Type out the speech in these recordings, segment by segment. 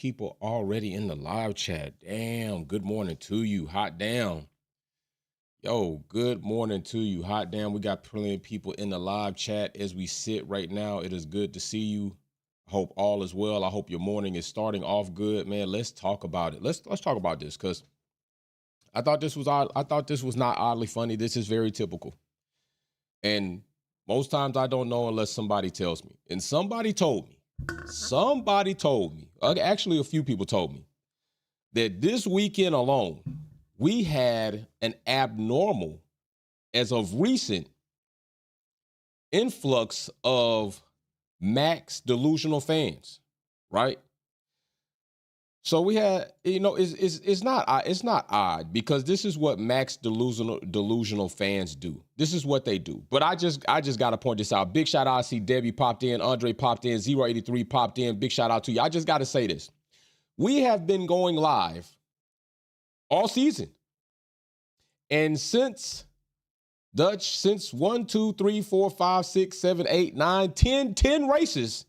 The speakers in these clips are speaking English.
people already in the live chat. Damn, good morning to you. Hot damn. Yo, good morning to you. Hot damn. We got plenty of people in the live chat as we sit right now. It is good to see you. Hope all is well. I hope your morning is starting off good, man. Let's talk about it. Let's talk about this because I thought this was odd. I thought this was not oddly funny. This is very typical. And most times I don't know unless somebody tells me. And somebody told me, actually a few people told me that this weekend alone, we had an abnormal, as of recent, influx of Max delusional fans, right? So we had, it's not odd because this is what Max delusional fans do. This is what they do. But I just got to point this out. Big shout out. I see Debbie popped in, Andre popped in, 083 popped in. Big shout out to you. I just got to say this. We have been going live all season. And since 1, 2, 3, 4, 5, 6, 7, 8, 9, 10 races,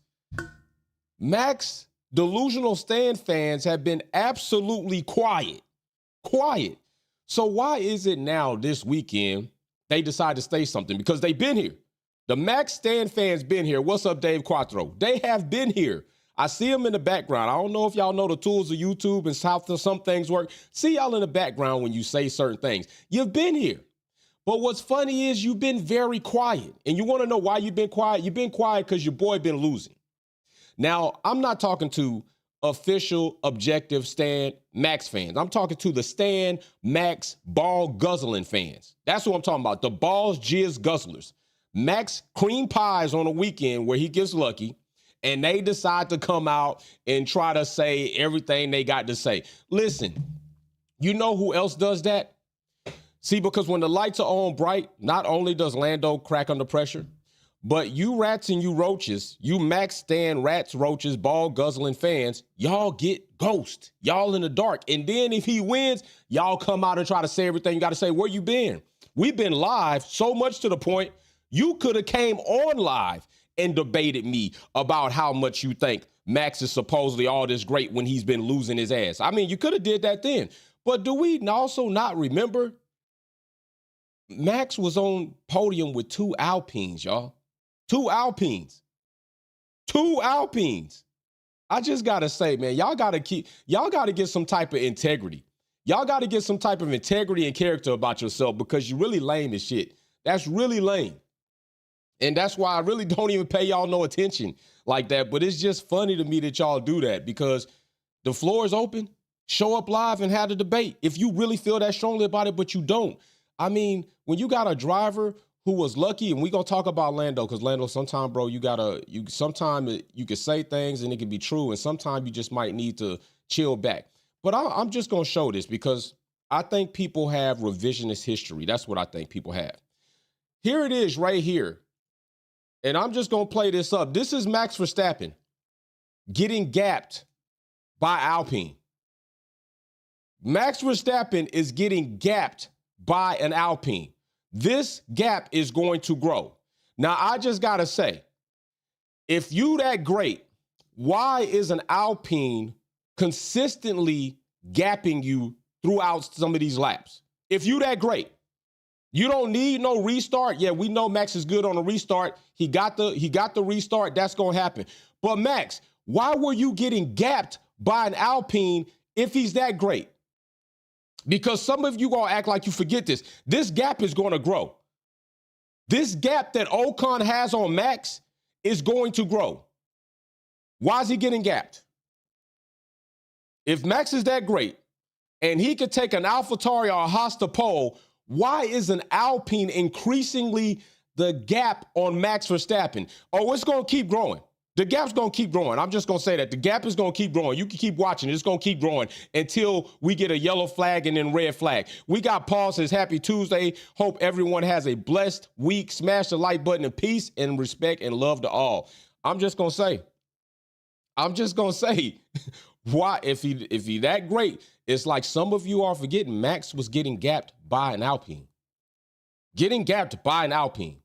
Max delusional stand fans have been absolutely quiet. So why is it now this weekend they decide to say something? Because they've been here. The Max stand fans been here. What's up, Dave Quattro? They have been here. I see them in the background. I don't know if y'all know the tools of YouTube and how some things work. See y'all in the background when you say certain things. You've been here. But what's funny is you've been very quiet. And you want to know why you've been quiet? You've been quiet because your boy been losing. Now, I'm not talking to official, objective Stan Max fans. I'm talking to the Stan Max ball guzzling fans. That's what I'm talking about. The balls jizz guzzlers. Max cream pies on a weekend where he gets lucky and they decide to come out and try to say everything they got to say. Listen, you know who else does that? See, because when the lights are on bright, not only does Lando crack under pressure, but you rats and you roaches, you Max Stan rats, roaches, ball guzzling fans, y'all get ghost. Y'all in the dark. And then if he wins, y'all come out and try to say everything you got to say. Where you been? We've been live so much to the point you could have came on live and debated me about how much you think Max is supposedly all this great when he's been losing his ass. I mean, you could have did that then. But do we also not remember Max was on podium with 2 Alpines, y'all? 2 Alpines. I just got to say, man, y'all got to get some type of integrity. Y'all got to get some type of integrity and character about yourself because you really lame as shit. That's really lame. And that's why I really don't even pay y'all no attention like that. But it's just funny to me that y'all do that because the floor is open. Show up live and have the debate. If you really feel that strongly about it, but you don't. I mean, when you got a driver who was lucky, and we gonna talk about Lando, because Lando, sometimes, bro, sometimes you can say things and it can be true, and sometimes you just might need to chill back. But I'm just gonna show this because I think people have revisionist history. That's what I think people have. Here it is right here. And I'm just gonna play this up. This is Max Verstappen getting gapped by Alpine. Max Verstappen is getting gapped by an Alpine. This gap is going to grow. Now, I just got to say, if you that great, why is an Alpine consistently gapping you throughout some of these laps? If you that great, you don't need no restart. Yeah, we know Max is good on a restart. He got the restart. That's going to happen. But Max, why were you getting gapped by an Alpine if he's that great? Because some of you going to act like you forget this. This gap is going to grow. This gap that Ocon has on Max is going to grow. Why is he getting gapped? If Max is that great and he could take an AlphaTauri or a Haas to pole, why is an Alpine increasingly the gap on Max Verstappen? Oh, it's going to keep growing. The gap's going to keep growing. I'm just going to say that. The gap is going to keep growing. You can keep watching. It's going to keep growing until we get a yellow flag and then red flag. We got Paul says, happy Tuesday. Hope everyone has a blessed week. Smash the like button of peace and respect and love to all. I'm just going to say, why, if he that great, it's like some of you are forgetting Max was getting gapped by an Alpine. Getting gapped by an Alpine.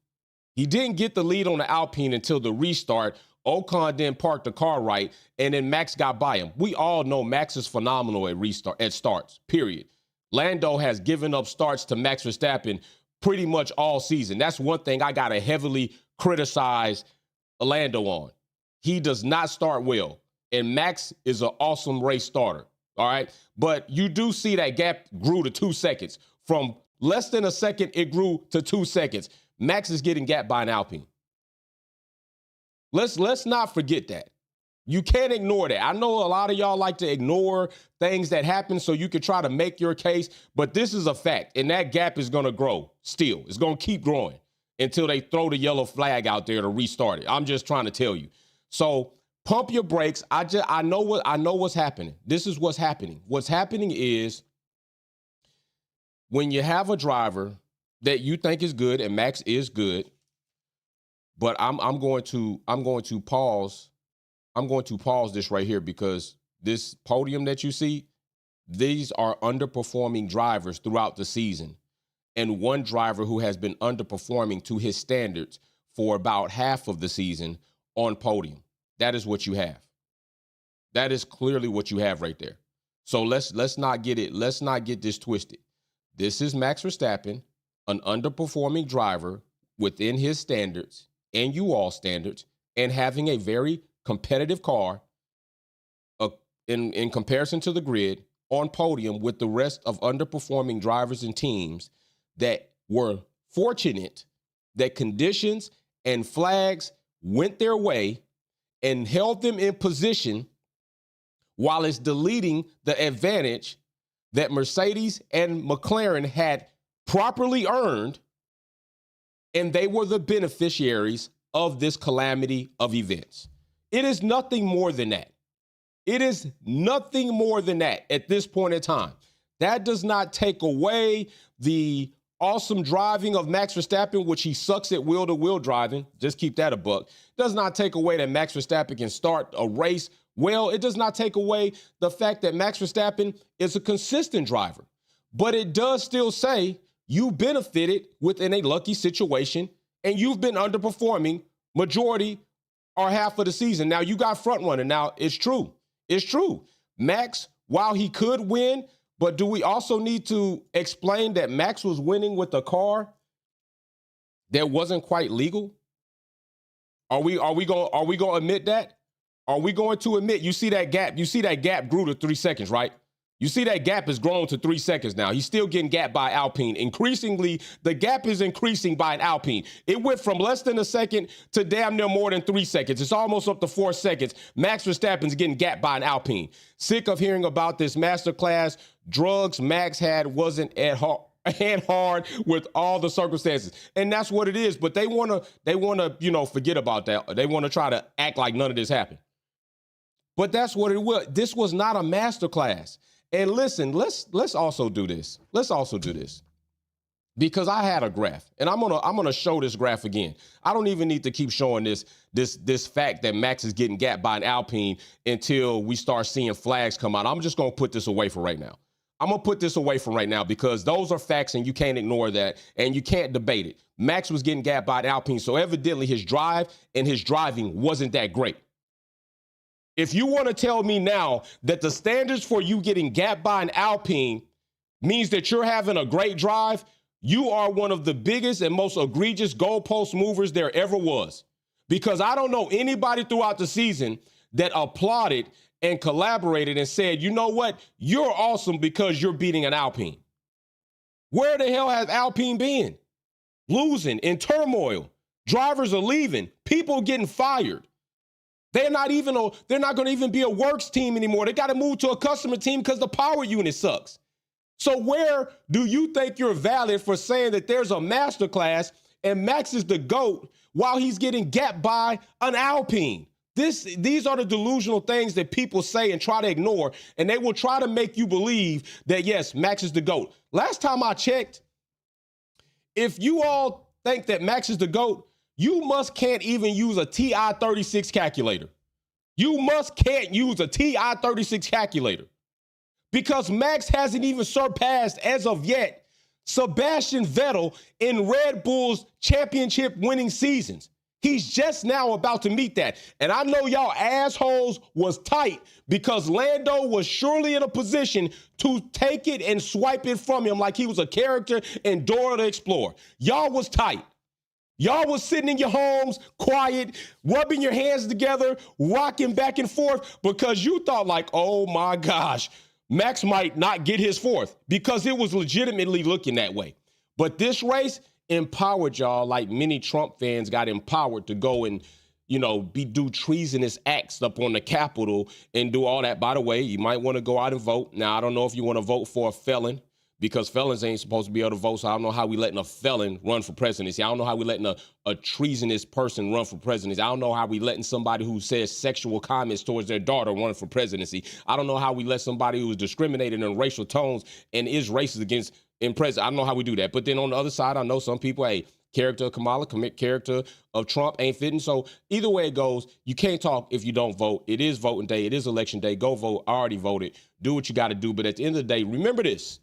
He didn't get the lead on the Alpine until the restart Ocon then parked the car right, and then Max got by him. We all know Max is phenomenal at starts, period. Lando has given up starts to Max Verstappen pretty much all season. That's one thing I got to heavily criticize Lando on. He does not start well, and Max is an awesome race starter, all right? But you do see that gap grew to 2 seconds. From less than a second, it grew to 2 seconds. Max is getting gapped by an Alpine. Let's not forget that. You can't ignore that. I know a lot of y'all like to ignore things that happen so you can try to make your case, but this is a fact, and that gap is going to grow still. It's going to keep growing until they throw the yellow flag out there to restart it. I'm just trying to tell you. So pump your brakes. I know what's happening. This is what's happening. What's happening is when you have a driver that you think is good, and Max is good, but I'm going to pause this right here because this podium that you see, these are underperforming drivers throughout the season, and one driver who has been underperforming to his standards for about half of the season on podium. That is what you have. That is clearly what you have right there. So let's not get this twisted. This is Max Verstappen, an underperforming driver within his standards and you all standards, and having a very competitive car in comparison to the grid on podium with the rest of underperforming drivers and teams that were fortunate that conditions and flags went their way and held them in position while it's deleting the advantage that Mercedes and McLaren had properly earned, and they were the beneficiaries of this calamity of events. It is nothing more than that. It is nothing more than that at this point in time. That does not take away the awesome driving of Max Verstappen, which he sucks at wheel-to-wheel driving. Just keep that a buck. Does not take away that Max Verstappen can start a race well. It does not take away the fact that Max Verstappen is a consistent driver. But it does still say you benefited within a lucky situation, and you've been underperforming majority or half of the season. Now, you got front runner. Now, it's true. It's true. Max, while he could win, but do we also need to explain that Max was winning with a car that wasn't quite legal? Are we going to admit that? Are we going to admit you see that gap? You see that gap grew to 3 seconds, right? You see that gap has grown to 3 seconds now. He's still getting gapped by Alpine. Increasingly, the gap is increasing by an Alpine. It went from less than a second to damn near more than 3 seconds. It's almost up to 4 seconds. Max Verstappen's getting gapped by an Alpine. Sick of hearing about this masterclass. Drugs Max had wasn't at hard with all the circumstances. And that's what it is. But they want to, forget about that. They want to try to act like none of this happened. But that's what it was. This was not a masterclass. And listen, let's also do this. Let's also do this. Because I had a graph, and I'm gonna show this graph again. I don't even need to keep showing this fact that Max is getting gapped by an Alpine until we start seeing flags come out. I'm just gonna put this away for right now. I'm gonna put this away for right now because those are facts and you can't ignore that and you can't debate it. Max was getting gapped by an Alpine, so evidently his drive and his driving wasn't that great. If you want to tell me now that the standards for you getting gapped by an Alpine means that you're having a great drive, you are one of the biggest and most egregious goalpost movers there ever was. Because I don't know anybody throughout the season that applauded and collaborated and said, you know what, you're awesome because you're beating an Alpine. Where the hell has Alpine been? Losing, in turmoil. Drivers are leaving. People getting fired. They're not going to even be a works team anymore. They got to move to a customer team because the power unit sucks. So where do you think you're valid for saying that there's a masterclass and Max is the GOAT while he's getting gapped by an Alpine? These are the delusional things that people say and try to ignore, and they will try to make you believe that, yes, Max is the GOAT. Last time I checked, if you all think that Max is the GOAT, you can't even use a TI-36 calculator. You can't use a TI-36 calculator because Max hasn't even surpassed, as of yet, Sebastian Vettel in Red Bull's championship winning seasons. He's just now about to meet that. And I know y'all assholes was tight because Lando was surely in a position to take it and swipe it from him like he was a character in Dora the Explorer. Y'all was tight. Y'all was sitting in your homes, quiet, rubbing your hands together, rocking back and forth because you thought like, oh my gosh, Max might not get his fourth because it was legitimately looking that way. But this race empowered y'all like many Trump fans got empowered to go and, do treasonous acts up on the Capitol and do all that. By the way, you might want to go out and vote. Now, I don't know if you want to vote for a felon because felons ain't supposed to be able to vote. So I don't know how we letting a felon run for presidency. I don't know how we letting a treasonous person run for presidency. I don't know how we letting somebody who says sexual comments towards their daughter run for presidency. I don't know how we let somebody who is discriminating in racial tones and is racist against in president. I don't know how we do that. But then on the other side, I know some people, hey, character of Kamala, character of Trump ain't fitting. So either way it goes, you can't talk if you don't vote. It is voting day. It is election day. Go vote. I already voted. Do what you got to do. But at the end of the day, remember this.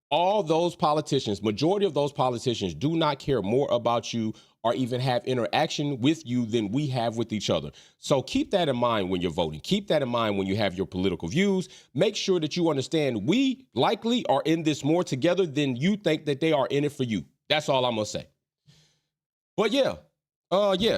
All those politicians, majority of those politicians do not care more about you or even have interaction with you than we have with each other. So keep that in mind when you're voting. Keep that in mind when you have your political views. Make sure that you understand we likely are in this more together than you think that they are in it for you. That's all I'm going to say. But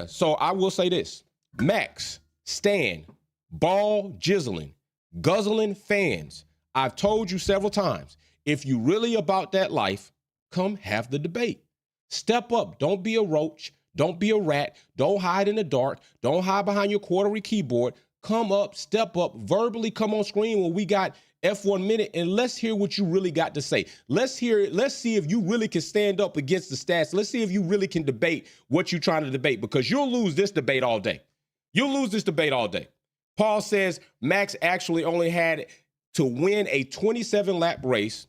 so I will say this. Max, Stan, ball jizzling, guzzling fans. I've told you several times, if you really about that life, come have the debate. Step up. Don't be a roach. Don't be a rat. Don't hide in the dark. Don't hide behind your quarterly keyboard. Come up, step up, verbally come on screen when we got F1 minute, and let's hear what you really got to say. Let's see if you really can stand up against the stats. Let's see if you really can debate what you're trying to debate, because you'll lose this debate all day. You'll lose this debate all day. Paul says Max actually only had to win a 27-lap race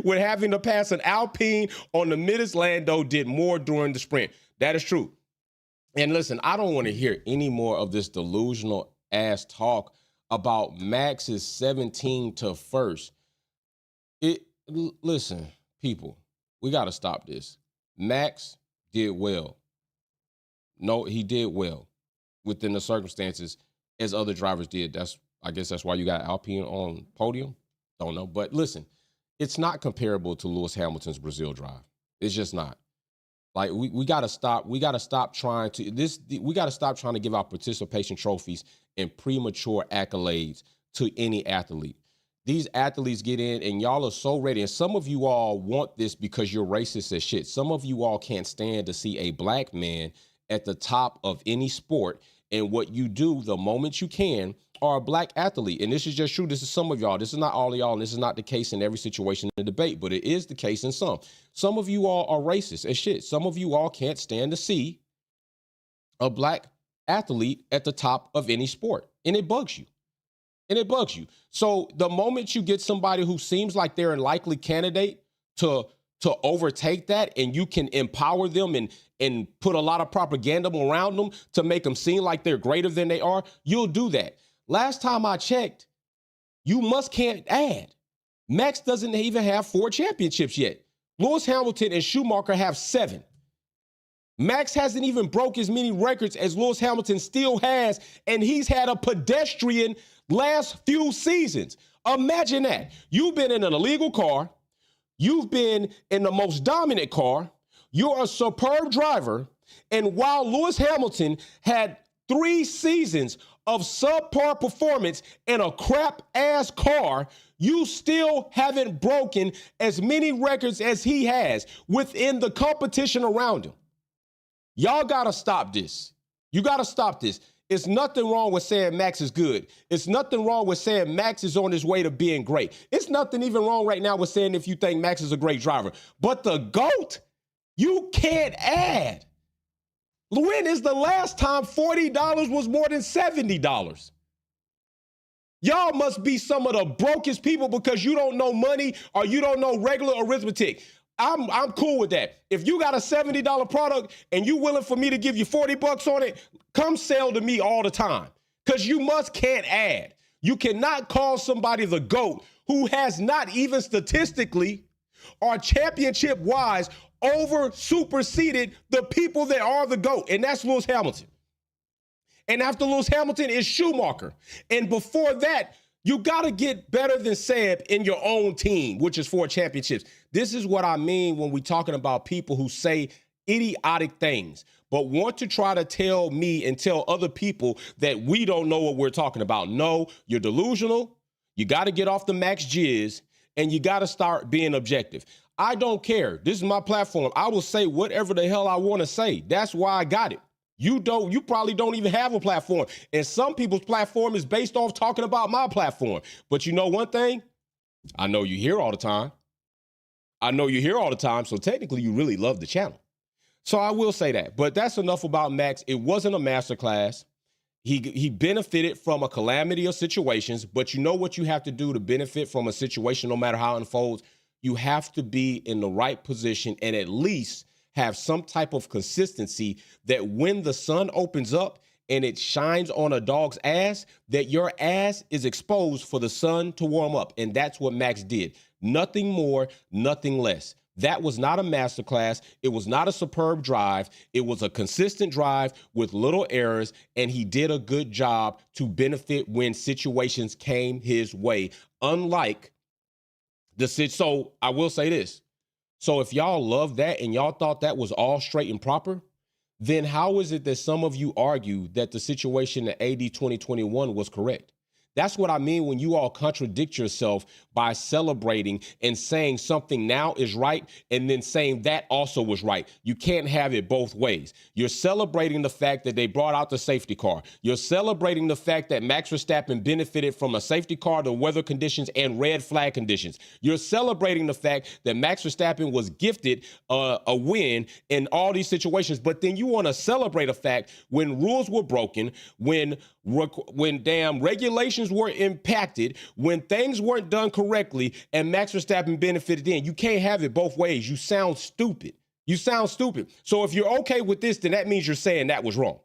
with having to pass an Alpine on the middest. Lando did more during the sprint. That is true. And listen, I don't want to hear any more of this delusional ass talk about Max's 17 to first. Listen, people, we got to stop this. Max did well. No, he did well within the circumstances as other drivers did. I guess that's why you got Alpine on podium. Don't know. But listen, it's not comparable to Lewis Hamilton's Brazil drive. It's just not. Like we gotta stop. We gotta stop trying to We gotta stop trying to give out participation trophies and premature accolades to any athlete. These athletes get in, and y'all are so ready. And some of you all want this because you're racist as shit. Some of you all can't stand to see a black man at the top of any sport. And what you do the moment you can are a black athlete. And this is just true. This is some of y'all. This is not all of y'all. And this is not the case in every situation in the debate, but it is the case in some. Some of you all are racist as shit. Some of you all can't stand to see a black athlete at the top of any sport. And it bugs you. And it bugs you. So the moment you get somebody who seems like they're a likely candidate to overtake that, and you can empower them and put a lot of propaganda around them to make them seem like they're greater than they are, you'll do that. Last time I checked, you can't add. Max doesn't even have 4 championships yet. Lewis Hamilton and Schumacher have 7. Max hasn't even broke as many records as Lewis Hamilton still has, and he's had a pedestrian last few seasons. Imagine that. You've been in an illegal car. You've been in the most dominant car. You're a superb driver. And while Lewis Hamilton had 3 seasons of subpar performance in a crap-ass car, you still haven't broken as many records as he has within the competition around him. Y'all got to stop this. You got to stop this. It's nothing wrong with saying Max is good. It's nothing wrong with saying Max is on his way to being great. It's nothing even wrong right now with saying if you think Max is a great driver. But the GOAT, you can't add. When is the last time $40 was more than $70? Y'all must be some of the brokest people because you don't know money or you don't know regular arithmetic. I'm cool with that. If you got a $70 product and you willing for me to give you $40 on it, come sell to me all the time, because you can't add. You cannot call somebody the GOAT who has not even statistically or championship-wise superseded the people that are the GOAT, and that's Lewis Hamilton. And after Lewis Hamilton is Schumacher. And before that, you got to get better than Seb in your own team, which is 4 championships. This is what I mean when we're talking about people who say idiotic things, but want to try to tell me and tell other people that we don't know what we're talking about. No, you're delusional. You got to get off the Max Jizz, and you got to start being objective. I don't care. This is my platform. I will say whatever the hell I want to say. That's why I got it. You probably don't even have a platform. And some people's platform is based off talking about my platform. But you know one thing? I know you hear all the time. So technically you really love the channel. So I will say that. But that's enough about Max. It wasn't a masterclass. He benefited from a calamity of situations. But you know what you have to do to benefit from a situation, no matter how it unfolds? You have to be in the right position and at least have some type of consistency that when the sun opens up and it shines on a dog's ass, that your ass is exposed for the sun to warm up. And that's what Max did. Nothing more, nothing less. That was not a masterclass. It was not a superb drive. It was a consistent drive with little errors, and he did a good job to benefit when situations came his way. Unlike so I will say this. So if y'all love that and y'all thought that was all straight and proper, then how is it that some of you argue that the situation at AD 2021 was correct? That's what I mean when you all contradict yourself by celebrating and saying something now is right and then saying that also was right. You can't have it both ways. You're celebrating the fact that they brought out the safety car. You're celebrating the fact that Max Verstappen benefited from a safety car, the weather conditions, and red flag conditions. You're celebrating the fact that Max Verstappen was gifted a win in all these situations. But then you want to celebrate a fact when rules were broken, when damn regulations were impacted, when things weren't done correctly, and Max Verstappen benefited in. You can't have it both ways. You sound stupid. So if you're okay with this, then that means you're saying that was wrong.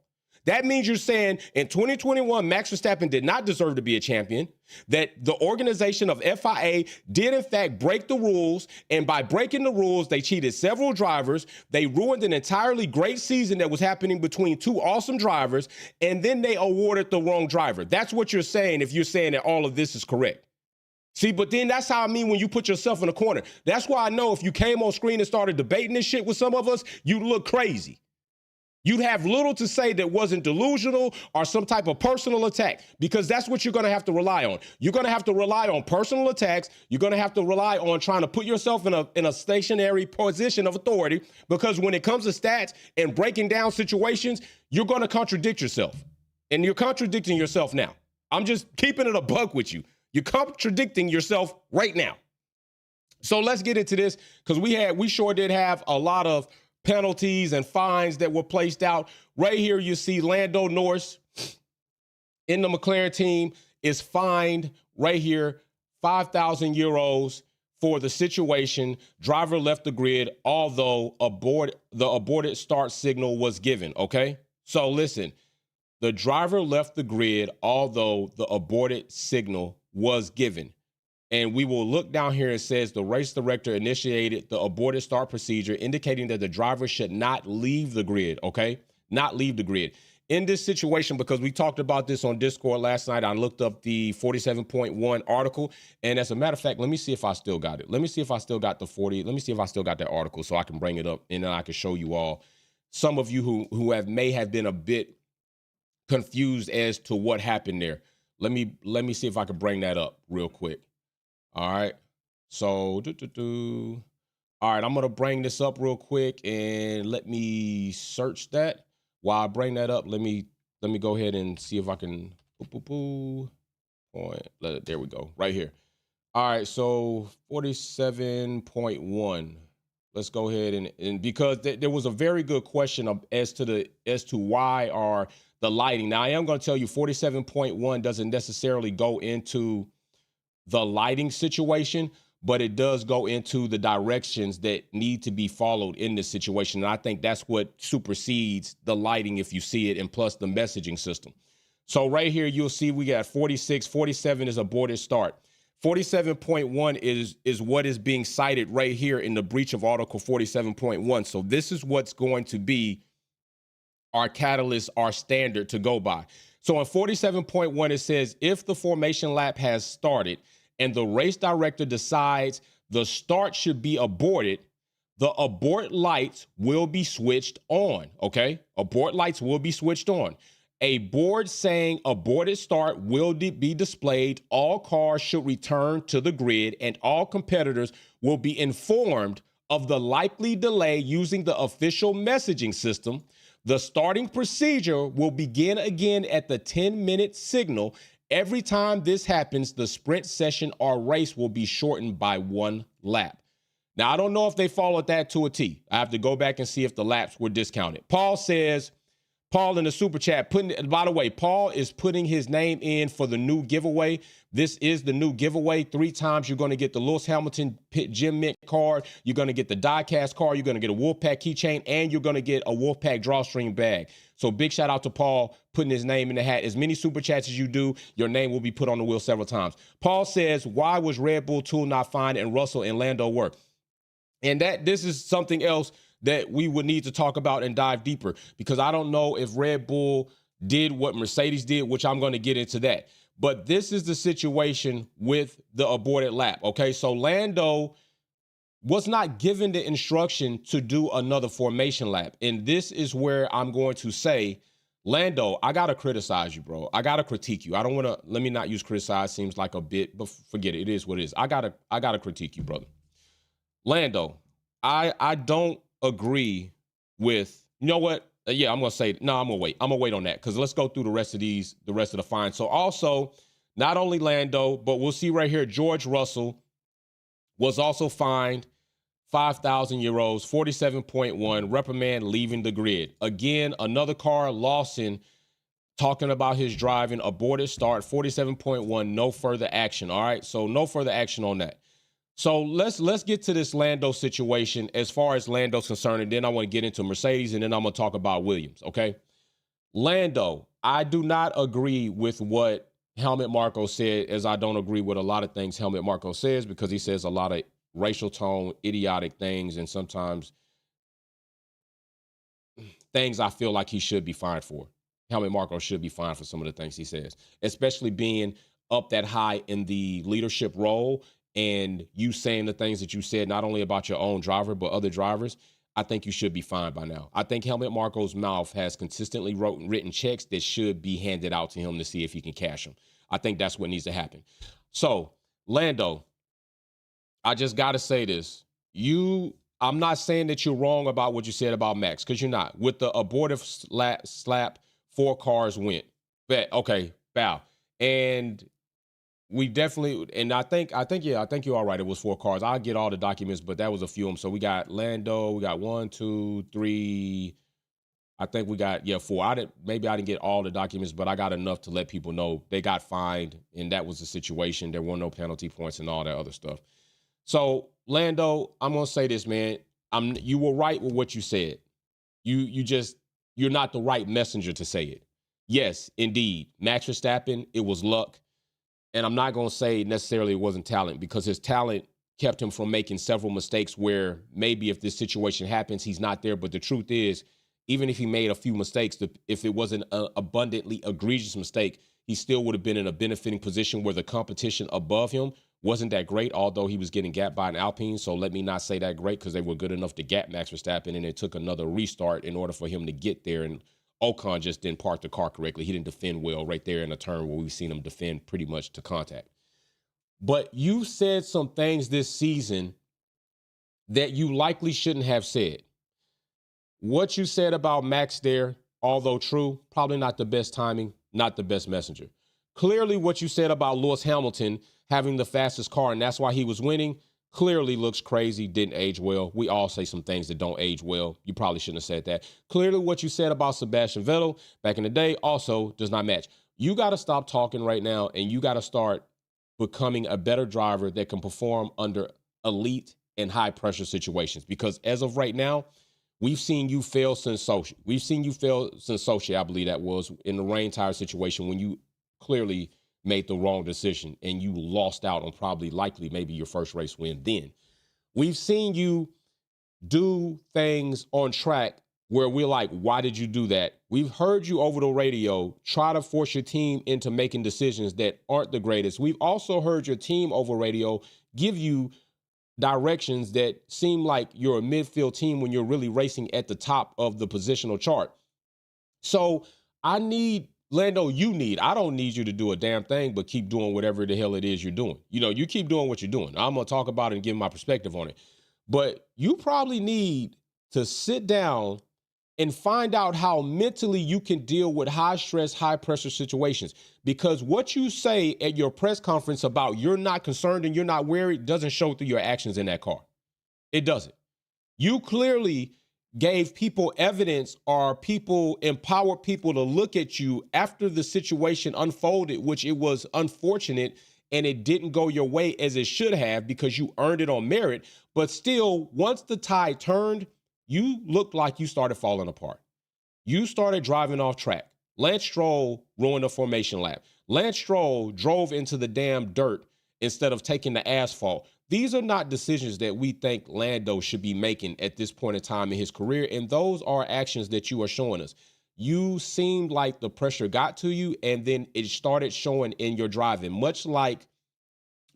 That means you're saying in 2021, Max Verstappen did not deserve to be a champion, that the organization of FIA did in fact break the rules, and by breaking the rules, they cheated several drivers, they ruined an entirely great season that was happening between 2 awesome drivers, and then they awarded the wrong driver. That's what you're saying if you're saying that all of this is correct. See, but then that's how I mean when you put yourself in a corner. That's why I know if you came on screen and started debating this shit with some of us, you'd look crazy. You'd have little to say that wasn't delusional or some type of personal attack, because that's what you're going to have to rely on. You're going to have to rely on personal attacks. You're going to have to rely on trying to put yourself in a stationary position of authority, because when it comes to stats and breaking down situations, you're going to contradict yourself. And you're contradicting yourself now. I'm just keeping it a buck with you. You're contradicting yourself right now. So let's get into this, because we sure did have a lot of penalties and fines that were placed out. Right here, you see Lando Norris in the McLaren team is fined right here, 5,000 euros for the situation. Driver left the grid, although the aborted start signal was given, okay? So listen, the driver left the grid, although the aborted signal was given. And we will look down here. It says the race director initiated the aborted start procedure, indicating that the driver should not leave the grid, okay? Not leave the grid. In this situation, because we talked about this on Discord last night, I looked up the 47.1 article. And as a matter of fact, let me see if I still got it. Let me see if I still got the 40. Let me see if I still got that article so I can bring it up and then I can show you all. Some of you who may have been a bit confused as to what happened there. Let me see if I can bring that up real quick. All right, so, all right, I'm going to bring this up real quick and let me search that. While I bring that up, let me go ahead and see if I can, there we go, right here. All right, so 47.1, let's go ahead and because there was a very good question as to why are the lighting. Now, I am going to tell you 47.1 doesn't necessarily go into the lighting situation, but it does go into the directions that need to be followed in this situation. And I think that's what supersedes the lighting if you see it, and plus the messaging system. So right here, you'll see we got 46, 47 is aborted start. 47.1 is what is being cited right here in the breach of Article 47.1. So this is what's going to be our catalyst, our standard to go by. So in 47.1, it says, if the formation lap has started and the race director decides the start should be aborted, the abort lights will be switched on, okay? Abort lights will be switched on. A board saying aborted start will be displayed. All cars should return to the grid, and all competitors will be informed of the likely delay using the official messaging system. The starting procedure will begin again at the 10-minute signal. Every time this happens, the sprint session or race will be shortened by 1 lap. Now, I don't know if they followed that to a T. I have to go back and see if the laps were discounted. Paul says, Paul in the super chat, by the way, Paul is putting his name in for the new giveaway. This is the new giveaway. 3 times you're going to get the Lewis Hamilton Gym Mint card. You're going to get the diecast card. You're going to get a Wolfpack keychain, and you're going to get a Wolfpack drawstring bag. So big shout out to Paul putting his name in the hat. As many super chats as you do, your name will be put on the wheel several times. Paul says, why was Red Bull Tool not fine and Russell and Lando were? And this is something else that we would need to talk about and dive deeper, because I don't know if Red Bull did what Mercedes did, which I'm going to get into that. But this is the situation with the aborted lap, okay? So Lando was not given the instruction to do another formation lap. And this is where I'm going to say, Lando, I got to criticize you, bro. I got to critique you. I don't want to, let me not use criticize, seems like a bit, but forget it. It is what it is. I got to critique you, brother. Lando, I don't agree with, you know what? Yeah, I'm going to say, no, I'm going to wait. I'm going to wait on that, because let's go through the rest of the fines. So also, not only Lando, but we'll see right here, George Russell was also fined 5,000 euros, 47.1, reprimand, leaving the grid. Again, another car, Lawson, talking about his driving, aborted start, 47.1, no further action. All right, so no further action on that. So let's get to this Lando situation as far as Lando's concerned, and then I want to get into Mercedes, and then I'm going to talk about Williams, okay? Lando, I do not agree with what Helmut Marko said, as I don't agree with a lot of things Helmut Marko says, because he says a lot of racial tone, idiotic things, and sometimes things I feel like he should be fined for. Helmut Marko should be fined for some of the things he says, especially being up that high in the leadership role. And you saying the things that you said, not only about your own driver, but other drivers, I think you should be fined by now. I think Helmut Marko's mouth has consistently written checks that should be handed out to him to see if he can cash them. I think that's what needs to happen. So, Lando, I just got to say this. I'm not saying that you're wrong about what you said about Max, because you're not. With the abortive slap, 4 cars went. Okay, bow. And we definitely, and I think you're all right. It was 4 cars. I'll get all the documents, but that was a few of them. So we got Lando, we got 1, 2, 3. I think we got, 4. Maybe I didn't get all the documents, but I got enough to let people know they got fined, and that was the situation. There were no penalty points and all that other stuff. So Lando, I'm gonna say this, man. You were right with what you said. You're not the right messenger to say it. Yes, indeed, Max Verstappen, it was luck. And I'm not going to say necessarily it wasn't talent, because his talent kept him from making several mistakes where maybe if this situation happens, he's not there. But the truth is, even if he made a few mistakes, if it wasn't an abundantly egregious mistake, he still would have been in a benefiting position where the competition above him wasn't that great, although he was getting gapped by an Alpine. So let me not say that great, because they were good enough to gap Max Verstappen, and it took another restart in order for him to get there. And Ocon just didn't park the car correctly. He didn't defend well right there in a turn where we've seen him defend pretty much to contact. But you said some things this season that you likely shouldn't have said. What you said about Max there, although true, probably not the best timing, not the best messenger. Clearly, what you said about Lewis Hamilton having the fastest car, and that's why he was winning, clearly looks crazy, didn't age well. We all say some things that don't age well. You probably shouldn't have said that. Clearly, what you said about Sebastian Vettel back in the day also does not match. You got to stop talking right now, and you got to start becoming a better driver that can perform under elite and high-pressure situations. Because as of right now, we've seen you fail since Sochi. We've seen you fail since Sochi, I believe that was, in the rain tire situation when you clearly made the wrong decision and you lost out on likely maybe your first race win then. We've seen you do things on track where we're like, why did you do that? We've heard you over the radio try to force your team into making decisions that aren't the greatest. We've also heard your team over radio give you directions that seem like you're a midfield team when you're really racing at the top of the positional chart. So I don't need you to do a damn thing, but keep doing whatever the hell it is you're doing. You keep doing what you're doing. I'm going to talk about it and give my perspective on it. But you probably need to sit down and find out how mentally you can deal with high stress, high pressure situations. Because what you say at your press conference about you're not concerned and you're not worried doesn't show through your actions in that car. It doesn't. You clearly gave people evidence or empowered people to look at you after the situation unfolded, which it was unfortunate and it didn't go your way as it should have because you earned it on merit. But still, once the tide turned, you looked like you started falling apart. You started driving off track. Lance Stroll ruined the formation lap. Lance Stroll drove into the damn dirt instead of taking the asphalt. These are not decisions that we think Lando should be making at this point in time in his career, and those are actions that you are showing us. You seemed like the pressure got to you, and then it started showing in your driving, much like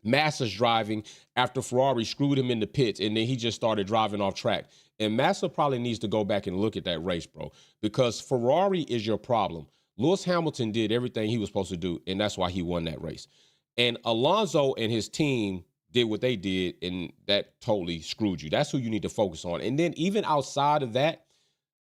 Massa's driving after Ferrari screwed him in the pits, and then he just started driving off track. And Massa probably needs to go back and look at that race, bro, because Ferrari is your problem. Lewis Hamilton did everything he was supposed to do, and that's why he won that race. And Alonso and his team did what they did, and that totally screwed you. That's who you need to focus on. And then even outside of that,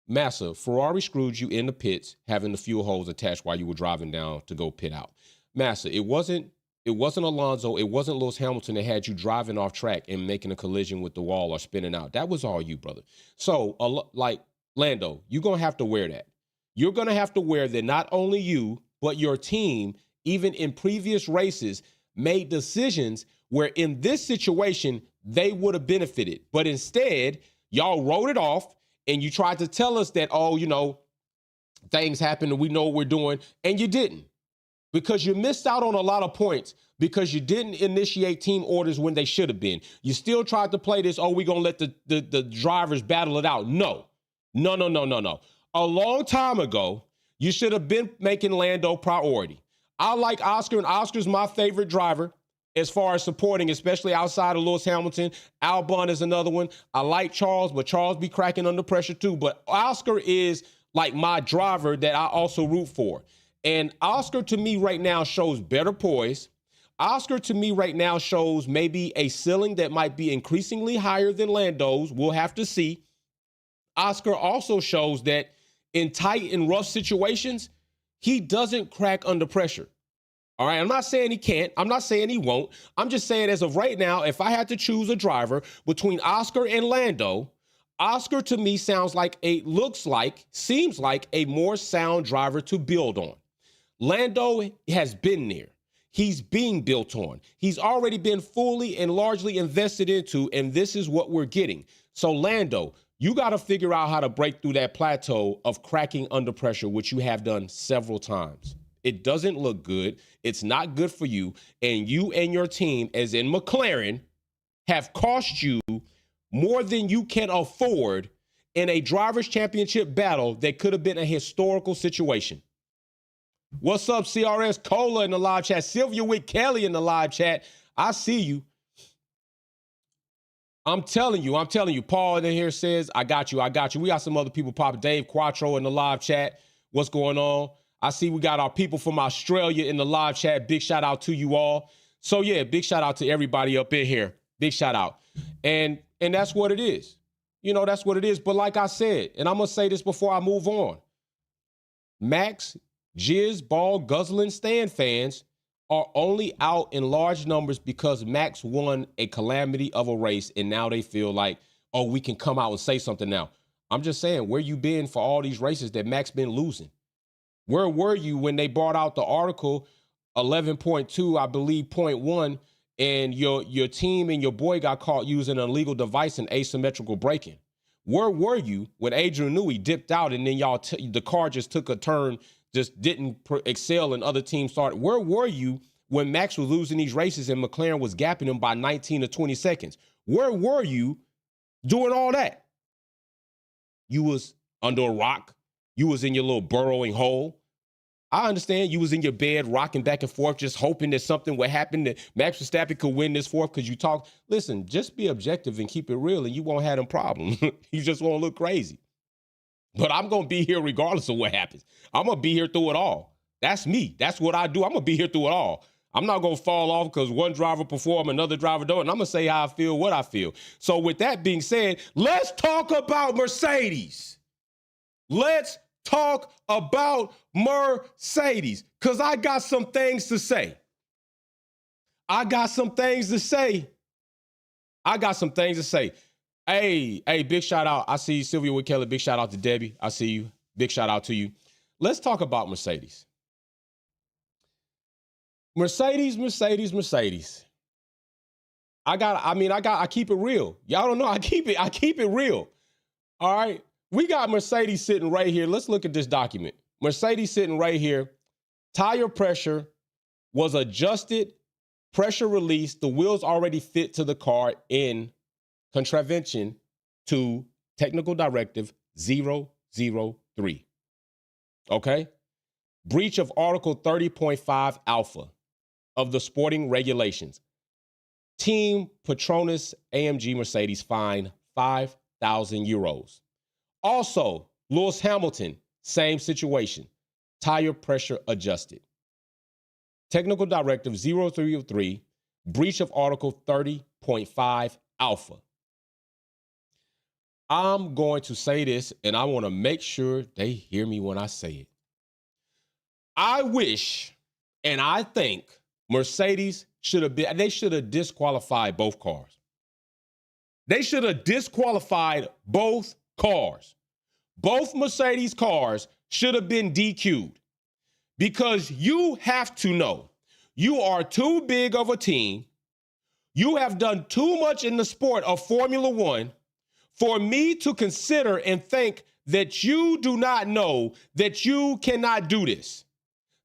Massa, Ferrari screwed you in the pits, having the fuel hose attached while you were driving down to go pit out. Massa, it wasn't Alonso, it wasn't Lewis Hamilton that had you driving off track and making a collision with the wall or spinning out. That was all you, brother. So, like Lando, you're going to have to wear that. You're going to have to wear that not only you, but your team, even in previous races, made decisions where in this situation, they would have benefited. But instead, y'all wrote it off and you tried to tell us that, things happen and we know what we're doing, and you didn't. Because you missed out on a lot of points because you didn't initiate team orders when they should have been. You still tried to play this, we're going to let the drivers battle it out. No. A long time ago, you should have been making Lando priority. I like Oscar, and Oscar's my favorite driver as far as supporting, especially outside of Lewis Hamilton. Albon is another one. I like Charles, but Charles be cracking under pressure too. But Oscar is like my driver that I also root for. And Oscar to me right now shows better poise. Oscar to me right now shows maybe a ceiling that might be increasingly higher than Lando's. We'll have to see. Oscar also shows that in tight and rough situations, he doesn't crack under pressure. All right, I'm not saying he can't. I'm not saying he won't. I'm just saying as of right now, if I had to choose a driver between Oscar and Lando, Oscar to me seems like a more sound driver to build on. Lando has been there. He's being built on. He's already been fully and largely invested into, and this is what we're getting. So Lando, you got to figure out how to break through that plateau of cracking under pressure, which you have done several times. It doesn't look good. It's not good for you. And you and your team, as in McLaren, have cost you more than you can afford in a driver's championship battle that could have been a historical situation. What's up, CRS Cola in the live chat? Sylvia Wick Kelly in the live chat. I see you. I'm telling you. Paul in here says, I got you. We got some other people popping. Dave Quattro in the live chat. What's going on? I see we got our people from Australia in the live chat. Big shout out to you all. So yeah, big shout out to everybody up in here. Big shout out. And that's what it is. That's what it is. But like I said, and I'm going to say this before I move on, Max, Jizz, Ball, Guzzling, Stan fans are only out in large numbers because Max won a calamity of a race, and now they feel like, we can come out and say something now. I'm just saying, where you been for all these races that Max been losing? Where were you when they brought out the article 11.2, I believe, .1, and your team and your boy got caught using an illegal device and asymmetrical braking? Where were you when Adrian Newey dipped out and then the car just took a turn just didn't excel and other teams started. Where were you when Max was losing these races and McLaren was gapping him by 19 to 20 seconds? Where were you doing all that? You was under a rock. You was in your little burrowing hole. I understand you was in your bed rocking back and forth, just hoping that something would happen, that Max Verstappen could win this fourth because you talk. Listen, just be objective and keep it real, and you won't have them problems. You just won't look crazy. But I'm going to be here regardless of what happens. I'm going to be here through it all. That's me. That's what I do. I'm going to be here through it all. I'm not going to fall off because one driver performed, another driver don't. And I'm going to say how I feel, what I feel. So with that being said, let's talk about Mercedes. Let's talk about Mercedes, because I got some things to say. I got some things to say. Hey, big shout out. I see Sylvia with Kelly. Big shout out to Debbie. I see you. Big shout out to you. Let's talk about Mercedes. Mercedes. I keep it real. Y'all don't know. I keep it real. All right. We got Mercedes sitting right here. Let's look at this document. Mercedes sitting right here. Tire pressure was adjusted, pressure released. The wheels already fit to the car in contravention to Technical Directive 003. Okay? Breach of Article 30.5 Alpha of the sporting regulations. Team Petronas AMG Mercedes fined €5,000. Also, Lewis Hamilton, same situation. Tire pressure adjusted. Technical Directive 003, breach of Article 30.5 Alpha. I'm going to say this, and I want to make sure they hear me when I say it. I wish, and I think, Mercedes should have disqualified both cars. They should have disqualified both cars. Both Mercedes cars should have been DQ'd, because you have to know you are too big of a team. You have done too much in the sport of Formula One for me to consider and think that you do not know that you cannot do this.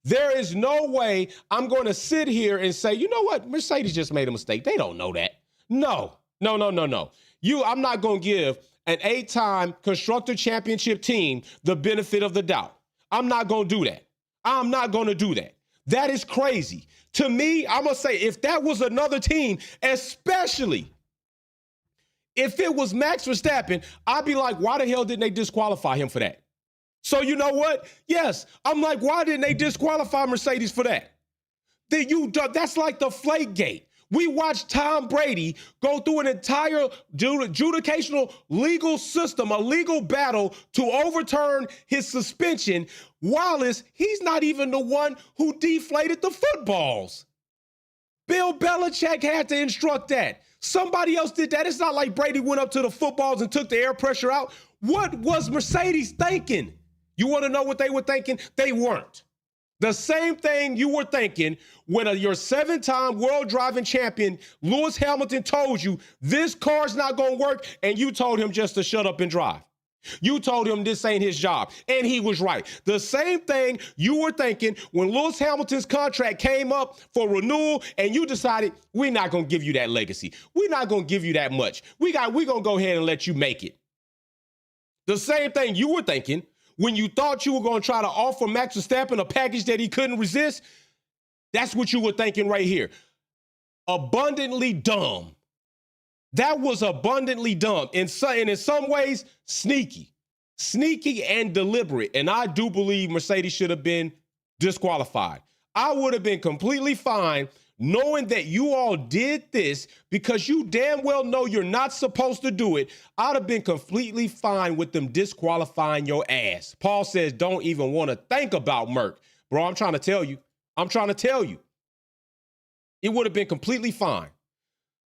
There is no way I'm going to sit here and say, you know what, Mercedes just made a mistake. They don't know that. No. I'm not going to give an 8-time Constructor Championship team the benefit of the doubt. I'm not going to do that. I'm not going to do that. That is crazy. To me, I'm going to say, if that was another team, especially if it was Max Verstappen, I'd be like, why the hell didn't they disqualify him for that? So you know what? Yes, I'm like, why didn't they disqualify Mercedes for that? That's like the Flakegate. We watched Tom Brady go through an entire judicational legal system, a legal battle to overturn his suspension. Wallace, he's not even the one who deflated the footballs. Bill Belichick had to instruct that. Somebody else did that. It's not like Brady went up to the footballs and took the air pressure out. What was Mercedes thinking? You want to know what they were thinking? They weren't. The same thing you were thinking when your 7-time world driving champion, Lewis Hamilton, told you this car's not going to work, and you told him just to shut up and drive. You told him this ain't his job, and he was right. The same thing you were thinking when Lewis Hamilton's contract came up for renewal, and you decided, we're not going to give you that legacy. We're not going to give you that much. We're going to go ahead and let you make it. The same thing you were thinking when you thought you were going to try to offer Max Verstappen a package that he couldn't resist. That's what you were thinking right here. Abundantly dumb. That was abundantly dumb. And in some ways, sneaky and deliberate. And I do believe Mercedes should have been disqualified. I would have been completely fine knowing that you all did this because you damn well know you're not supposed to do it. I'd have been completely fine with them disqualifying your ass. Paul says, don't even want to think about Merck. Bro, I'm trying to tell you. It would have been completely fine.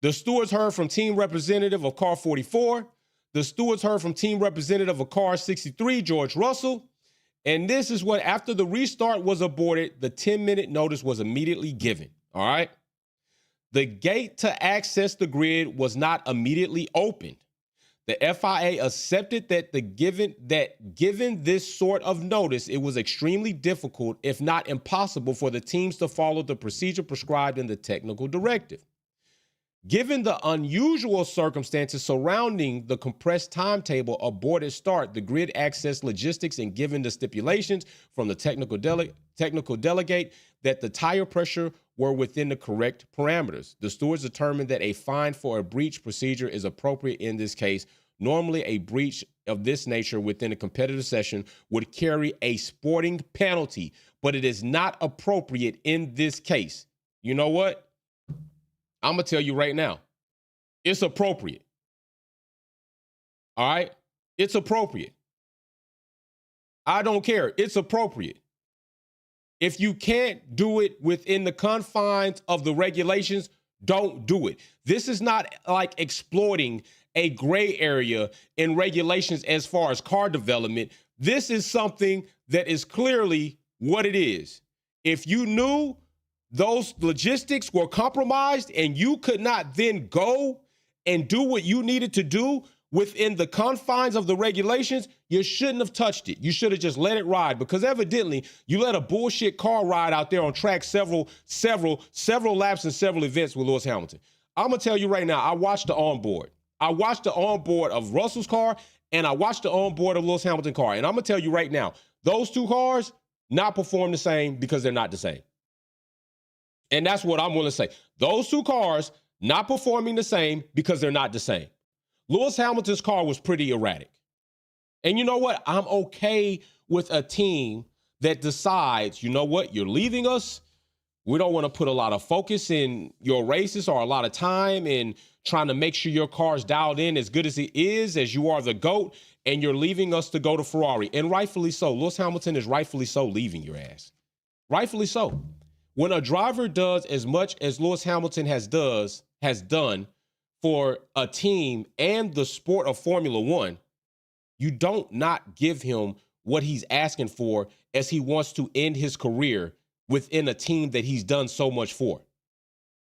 The stewards heard from team representative of car 44. The stewards heard from team representative of car 63, George Russell. And this is what, after the restart was aborted, the 10-minute notice was immediately given. All right. The gate to access the grid was not immediately opened. The FIA accepted that given this sort of notice, it was extremely difficult, if not impossible, for the teams to follow the procedure prescribed in the technical directive. Given the unusual circumstances surrounding the compressed timetable, aborted start, the grid access logistics, and given the stipulations from the technical delegate that the tire pressure were within the correct parameters, the stewards determined that a fine for a breach procedure is appropriate in this case. Normally, a breach of this nature within a competitive session would carry a sporting penalty, but it is not appropriate in this case. You know what? I'm going to tell you right now, it's appropriate. All right? It's appropriate. I don't care. It's appropriate. If you can't do it within the confines of the regulations, don't do it. This is not like exploiting a gray area in regulations as far as car development. This is something that is clearly what it is. If you knew those logistics were compromised and you could not then go and do what you needed to do within the confines of the regulations, you shouldn't have touched it. You should have just let it ride, because evidently you let a bullshit car ride out there on track several laps and several events with Lewis Hamilton. I'm going to tell you right now, I watched the onboard. I watched the onboard of Russell's car and I watched the onboard of Lewis Hamilton's car. And I'm going to tell you right now, those two cars not perform the same because they're not the same. And that's what I'm willing to say. Those two cars not performing the same because they're not the same. Lewis Hamilton's car was pretty erratic. And you know what? I'm okay with a team that decides, you know what? You're leaving us. We don't want to put a lot of focus in your races or a lot of time in trying to make sure your car's dialed in as good as it is, as you are the GOAT, and you're leaving us to go to Ferrari. And rightfully so. Lewis Hamilton is rightfully so leaving your ass. Rightfully so. When a driver does as much as Lewis Hamilton has done for a team and the sport of Formula One, you don't not give him what he's asking for as he wants to end his career within a team that he's done so much for.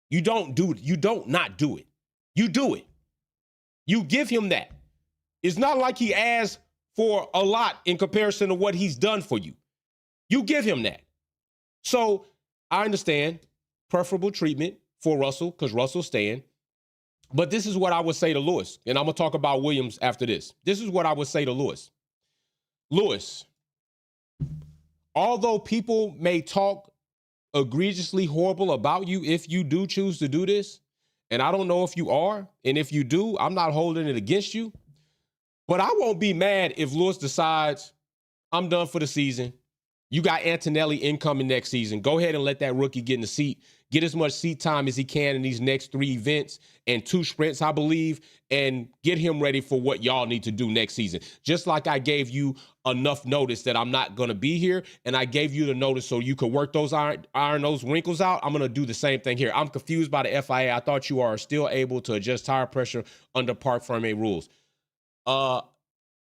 You don't do it. You don't not do it. You do it. You give him that. It's not like he asked for a lot in comparison to what he's done for you. You give him that. So I understand preferable treatment for Russell because Russell's staying. But this is what I would say to Lewis. And I'm going to talk about Williams after this. This is what I would say to Lewis. Lewis, although people may talk egregiously horrible about you if you do choose to do this, and I don't know if you are, and if you do, I'm not holding it against you, but I won't be mad if Lewis decides, I'm done for the season. You got Antonelli incoming next season. Go ahead and let that rookie get in the seat, get as much seat time as he can in these next 3 events and 2 sprints, I believe, and get him ready for what y'all need to do next season. Just like I gave you enough notice that I'm not going to be here, and I gave you the notice so you could work those iron those wrinkles out, I'm going to do the same thing here. I'm confused by the FIA. I thought you are still able to adjust tire pressure under Parc Fermé rules.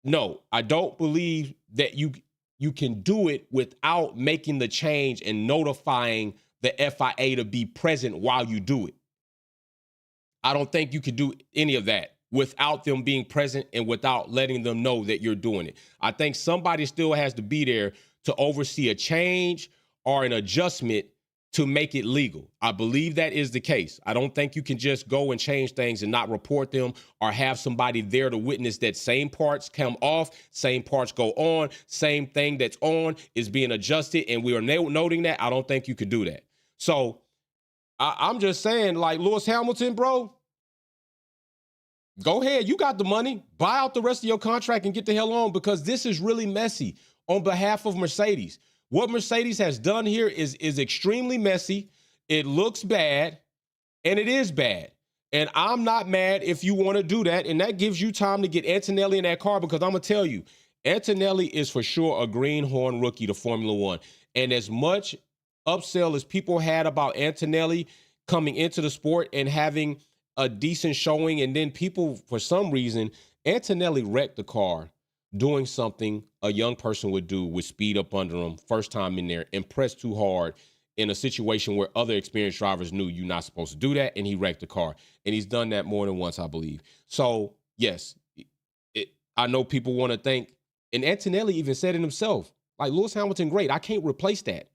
No, I don't believe that you can do it without making the change and notifying the FIA to be present while you do it. I don't think you could do any of that without them being present and without letting them know that you're doing it. I think somebody still has to be there to oversee a change or an adjustment to make it legal. I believe that is the case. I don't think you can just go and change things and not report them or have somebody there to witness that same parts come off, same parts go on, same thing that's on is being adjusted, and we are noting that. I don't think you could do that. So I'm just saying, like, Lewis Hamilton, bro, go ahead. You got the money. Buy out the rest of your contract and get the hell on, because this is really messy on behalf of Mercedes. What Mercedes has done here is extremely messy. It looks bad, and it is bad. And I'm not mad if you want to do that, and that gives you time to get Antonelli in that car, because I'm going to tell you, Antonelli is for sure a greenhorn rookie to Formula One. And as much upsell as people had about Antonelli coming into the sport and having a decent showing, and then people, for some reason, Antonelli wrecked the car doing something a young person would do with speed up under him, first time in there, and press too hard in a situation where other experienced drivers knew you're not supposed to do that, and he wrecked the car. And he's done that more than once, I believe. So, yes, I know people want to think, and Antonelli even said it himself, like Lewis Hamilton, great. I can't replace that.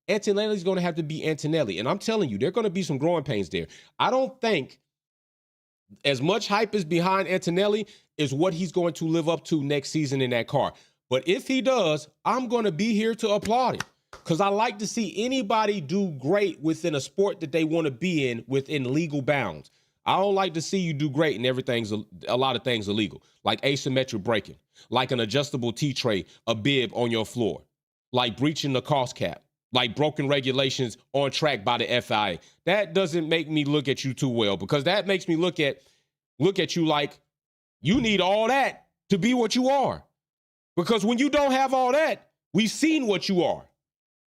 Antonelli's going to have to be Antonelli. And I'm telling you, there are going to be some growing pains there. I don't think as much hype is behind Antonelli is what he's going to live up to next season in that car. But if he does, I'm going to be here to applaud him because I like to see anybody do great within a sport that they want to be in within legal bounds. I don't like to see you do great and everything's a lot of things illegal, like asymmetric braking, like an adjustable T-tray, a bib on your floor, like breaching the cost cap, like broken regulations on track by the FIA. That doesn't make me look at you too well because that makes me look at you like you need all that to be what you are. Because when you don't have all that, we've seen what you are,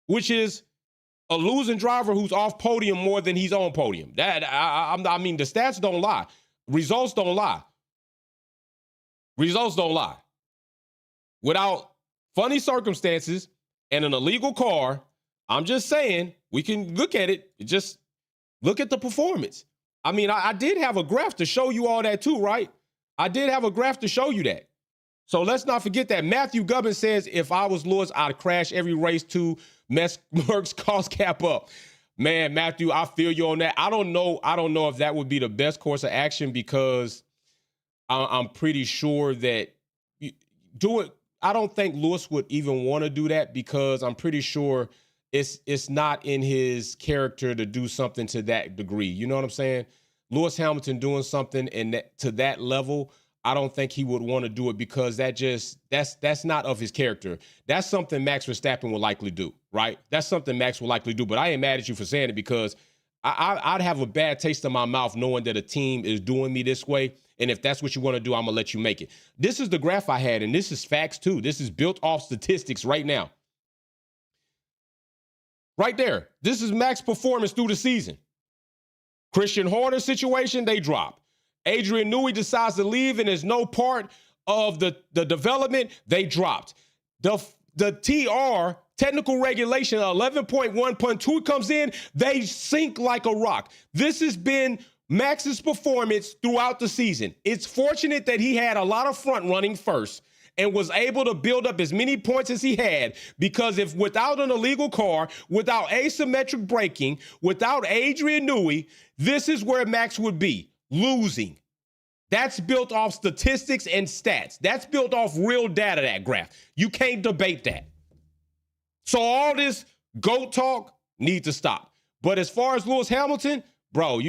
which is a losing driver who's off podium more than he's on podium. I mean, the stats don't lie. Results don't lie. Results don't lie. Without funny circumstances and an illegal car, I'm just saying, we can look at it. Just look at the performance. I mean, I did have a graph to show you all that too, right? I did have a graph to show you that. So let's not forget that. Matthew Gubbins says, if I was Lewis, I'd crash every race to mess Merck's cost cap up. Man, Matthew, I feel you on that. I don't know if that would be the best course of action because I'm pretty sure that do it. I don't think Lewis would even want to do that because I'm pretty sure it's not in his character to do something to that degree. You know what I'm saying? Lewis Hamilton doing something to that level, I don't think he would want to do it because that's not of his character. That's something Max Verstappen will likely do, right? That's something Max will likely do. But I ain't mad at you for saying it because I'd have a bad taste in my mouth knowing that a team is doing me this way. And if that's what you want to do, I'm going to let you make it. This is the graph I had, and this is facts too. This is built off statistics right now. Right there. This is Max performance through the season. Christian Horner situation, they drop. Adrian Newey decides to leave and is no part of the development, they dropped. The TR, technical regulation 11.1.2 comes in, they sink like a rock. This has been Max's performance throughout the season. It's fortunate that he had a lot of front running first and was able to build up as many points as he had because if without an illegal car, without asymmetric braking, without Adrian Newey, this is where Max would be. Losing. That's built off statistics and stats. That's built off real data, that graph. You can't debate that. So all this GOAT talk needs to stop. But as far as Lewis Hamilton, bro,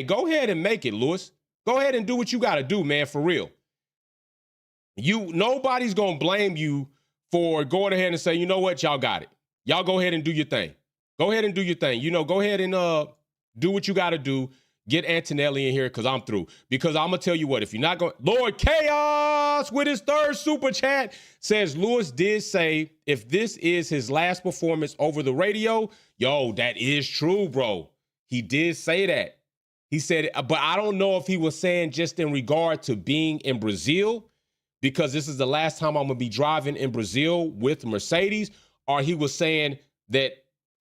go ahead and make it, Lewis. Go ahead and do what you got to do, man, for real. Nobody's going to blame you for going ahead and say, you know what, y'all got it. Y'all go ahead and do your thing. Go ahead and do your thing. Go ahead and do what you got to do. Get Antonelli in here because I'm through. Because I'm going to tell you what, if you're not going, Lord Chaos with his third super chat says Lewis did say if this is his last performance over the radio, yo, that is true, bro. He did say that. He said, but I don't know if he was saying just in regard to being in Brazil, because this is the last time I'm going to be driving in Brazil with Mercedes, or he was saying that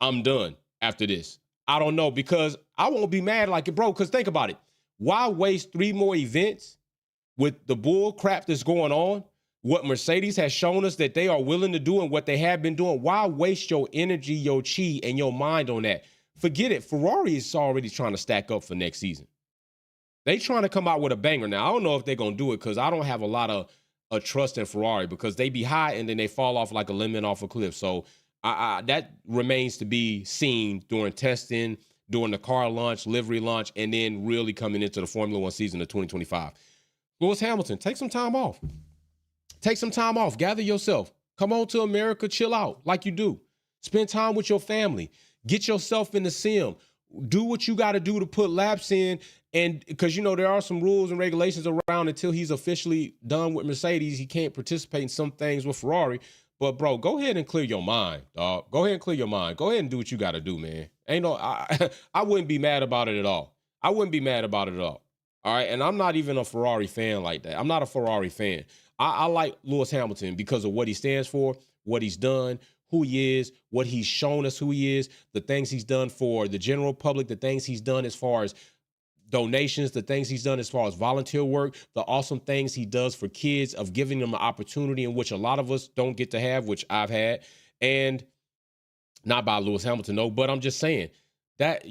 I'm done after this. I don't know, because I won't be mad like it, bro, because think about it. Why waste 3 more events with the bull crap that's going on? What Mercedes has shown us that they are willing to do and what they have been doing. Why waste your energy, your chi, and your mind on that? Forget it. Ferrari is already trying to stack up for next season. They trying to come out with a banger. Now, I don't know if they're going to do it because I don't have a lot of trust in Ferrari because they be high and then they fall off like a lemon off a cliff. So that remains to be seen during testing, during the car launch, livery launch, and then really coming into the Formula One season of 2025. Lewis Hamilton, take some time off. Take some time off. Gather yourself. Come on to America. Chill out like you do. Spend time with your family. Get yourself in the sim. Do what you got to do to put laps in. And because, there are some rules and regulations around until he's officially done with Mercedes. He can't participate in some things with Ferrari. But, bro, go ahead and clear your mind, dog. Go ahead and clear your mind. Go ahead and do what you got to do, man. I wouldn't be mad about it at all. I wouldn't be mad about it at all. All right. And I'm not even a Ferrari fan like that. I'm not a Ferrari fan. I like Lewis Hamilton because of what he stands for, what he's done, who he is, what he's shown us who he is, the things he's done for the general public, the things he's done as far as donations, the things he's done as far as volunteer work, the awesome things he does for kids, of giving them an opportunity in which a lot of us don't get to have, which I've had. And not by Lewis Hamilton, no, but I'm just saying that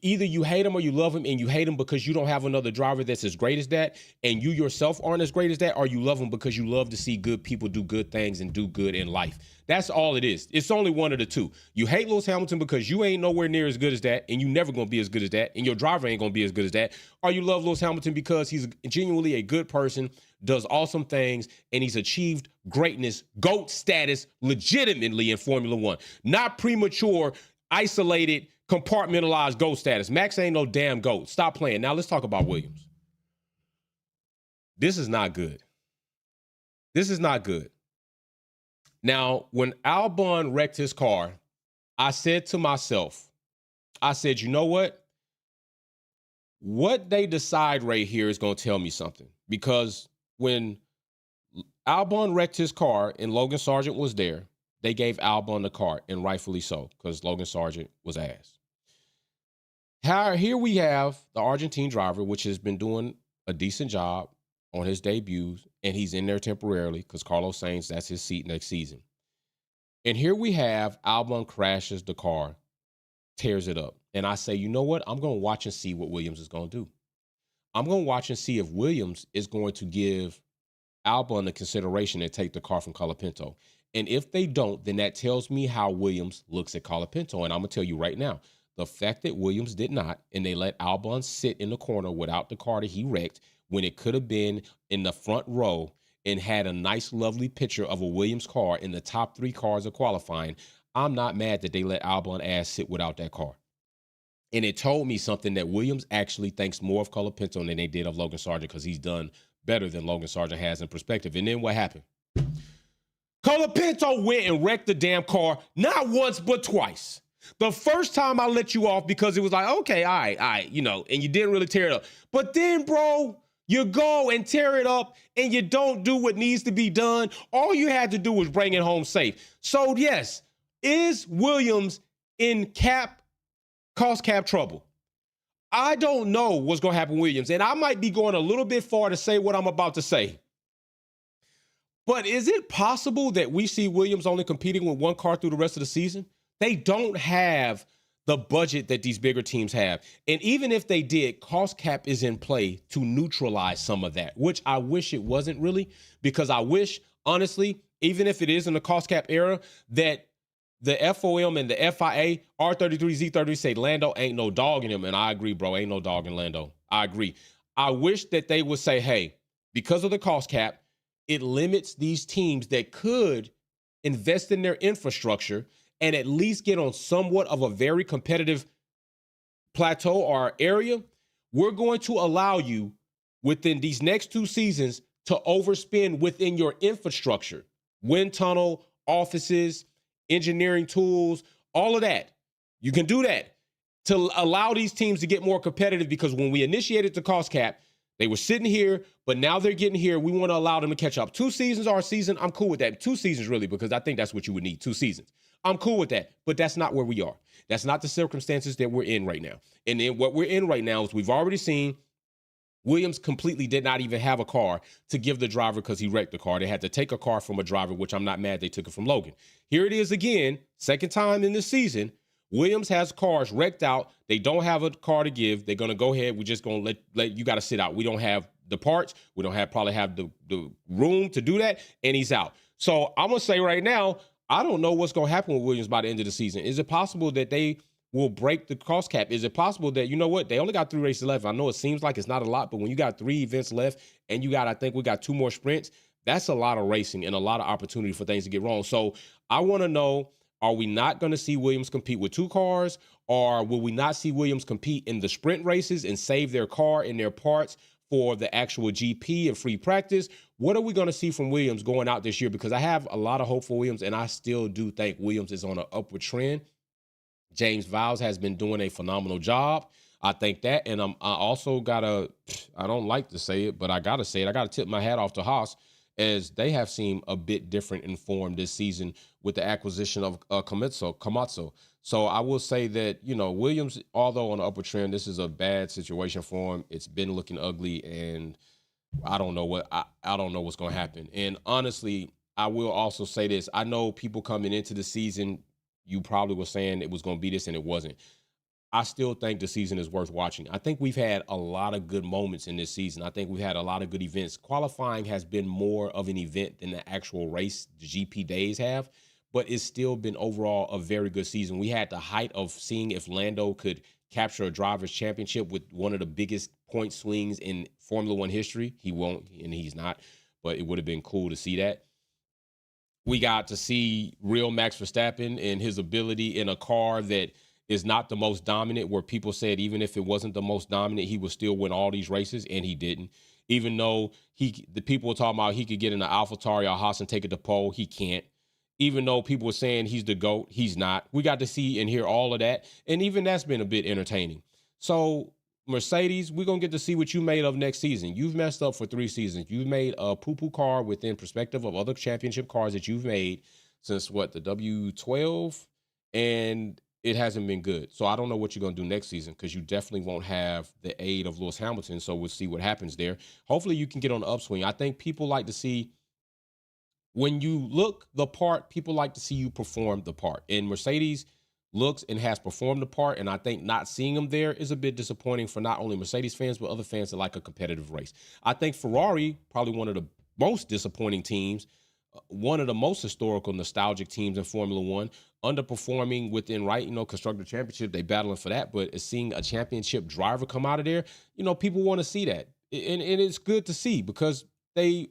either you hate him or you love him, and you hate him because you don't have another driver that's as great as that, and you yourself aren't as great as that, or you love him because you love to see good people do good things and do good in life. That's all it is. It's only one of the two. You hate Lewis Hamilton because you ain't nowhere near as good as that, and you never going to be as good as that, and your driver ain't going to be as good as that, or you love Lewis Hamilton because he's genuinely a good person, does awesome things, and he's achieved greatness, GOAT status, legitimately in Formula One. Not premature, isolated, compartmentalized GOAT status. Max ain't no damn GOAT. Stop playing. Now let's talk about Williams. This is not good. This is not good. Now, when Albon wrecked his car, I said to myself, I said, you know what? What they decide right here is going to tell me something. Because when Albon wrecked his car and Logan Sargent was there, they gave Albon the car, and rightfully so, because Logan Sargent was ass. Here we have the Argentine driver, which has been doing a decent job on his debuts, and he's in there temporarily because Carlos Sainz, that's his seat next season. And here we have Albon crashes the car, tears it up. And I say, you know what? I'm going to watch and see what Williams is going to do. I'm going to watch and see if Williams is going to give Albon the consideration and take the car from Colapinto. And if they don't, then that tells me how Williams looks at Colapinto. And I'm going to tell you right now, the fact that Williams did not, and they let Albon sit in the corner without the car that he wrecked, when it could have been in the front row and had a nice, lovely picture of a Williams car in the top 3 cars of qualifying, I'm not mad that they let Albon ass sit without that car. And it told me something, that Williams actually thinks more of Colapinto than they did of Logan Sargent, because he's done better than Logan Sargent has in perspective. And then what happened? Colapinto went and wrecked the damn car, not once, but twice. The first time I let you off because it was like, okay, all right, you know, and you didn't really tear it up. But then, bro, you go and tear it up and you don't do what needs to be done. All you had to do was bring it home safe. So, yes, is Williams in cost cap trouble? I don't know what's going to happen with Williams, and I might be going a little bit far to say what I'm about to say. But is it possible that we see Williams only competing with one car through the rest of the season? They don't have the budget that these bigger teams have. And even if they did, cost cap is in play to neutralize some of that, which I wish it wasn't really, because I wish, honestly, even if it is in the cost cap era, that the FOM and the FIA, R33, Z33 say Lando ain't no dog in him. And I agree, bro, ain't no dog in Lando. I agree. I wish that they would say, hey, because of the cost cap, it limits these teams that could invest in their infrastructure and at least get on somewhat of a very competitive plateau or area. We're going to allow you within these next 2 seasons to overspend within your infrastructure, wind tunnel, offices, engineering tools, all of that. You can do that to allow these teams to get more competitive, because when we initiated the cost cap, they were sitting here, but now they're getting here. We want to allow them to catch up. 2 seasons or a season, I'm cool with that. 2 seasons, really, because I think that's what you would need, 2 seasons. I'm cool with that, but that's not where we are. That's not the circumstances that we're in right now. And then what we're in right now is we've already seen Williams completely did not even have a car to give the driver because he wrecked the car. They had to take a car from a driver, which I'm not mad they took it from Logan. Here it is again, second time in this season. Williams has cars wrecked out. They don't have a car to give. They're going to go ahead. We're just going to let you got to sit out. We don't have the parts. We don't probably have the room to do that. And he's out. So I'm going to say right now, I don't know what's going to happen with Williams by the end of the season. Is it possible that they will break the cost cap? Is it possible that, you know what, they only got 3 races left? I know it seems like it's not a lot, but when you got 3 events left and I think we got 2 more sprints, that's a lot of racing and a lot of opportunity for things to get wrong. So I want to know, are we not going to see Williams compete with 2 cars, or will we not see Williams compete in the sprint races and save their car and their parts for the actual GP and free practice? What are we going to see from Williams going out this year? Because I have a lot of hope for Williams, and I still do think Williams is on an upward trend. James Vowles has been doing a phenomenal job. I think that, and I also got to, I don't like to say it, but I got to say it. I got to tip my hat off to Haas as they have seemed a bit different in form this season with the acquisition of Komatsu. So I will say that, Williams, although on the upward trend, this is a bad situation for him. It's been looking ugly, and I don't know I don't know what's going to happen. And honestly, I will also say this. I know people coming into the season, you probably were saying it was going to be this, and it wasn't. I still think the season is worth watching. I think we've had a lot of good moments in this season. I think we've had a lot of good events. Qualifying has been more of an event than the actual race, the GP days have, but it's still been overall a very good season. We had the height of seeing if Lando could capture a driver's championship with one of the biggest point swings in Formula One history. He won't, and he's not, but it would have been cool to see that. We got to see real Max Verstappen and his ability in a car that is not the most dominant, where people said even if it wasn't the most dominant, he would still win all these races, and he didn't. Even though the people were talking about he could get in an AlphaTauri or Haas and take it to pole, he can't. Even though people were saying he's the GOAT, he's not. We got to see and hear all of that, and even that's been a bit entertaining. So Mercedes, we're going to get to see what you made of next season. You've messed up for 3 seasons. You've made a poo-poo car within perspective of other championship cars that you've made since, the W12, and it hasn't been good. So I don't know what you're going to do next season, because you definitely won't have the aid of Lewis Hamilton, so we'll see what happens there. Hopefully you can get on the upswing. I think people like to see, when you look the part, people like to see you perform the part. And Mercedes looks and has performed the part, and I think not seeing them there is a bit disappointing for not only Mercedes fans, but other fans that like a competitive race. I think Ferrari, probably one of the most disappointing teams, one of the most historical, nostalgic teams in Formula One, underperforming within Constructor Championship. They battling for that, but seeing a championship driver come out of there, people want to see that. And it's good to see, because they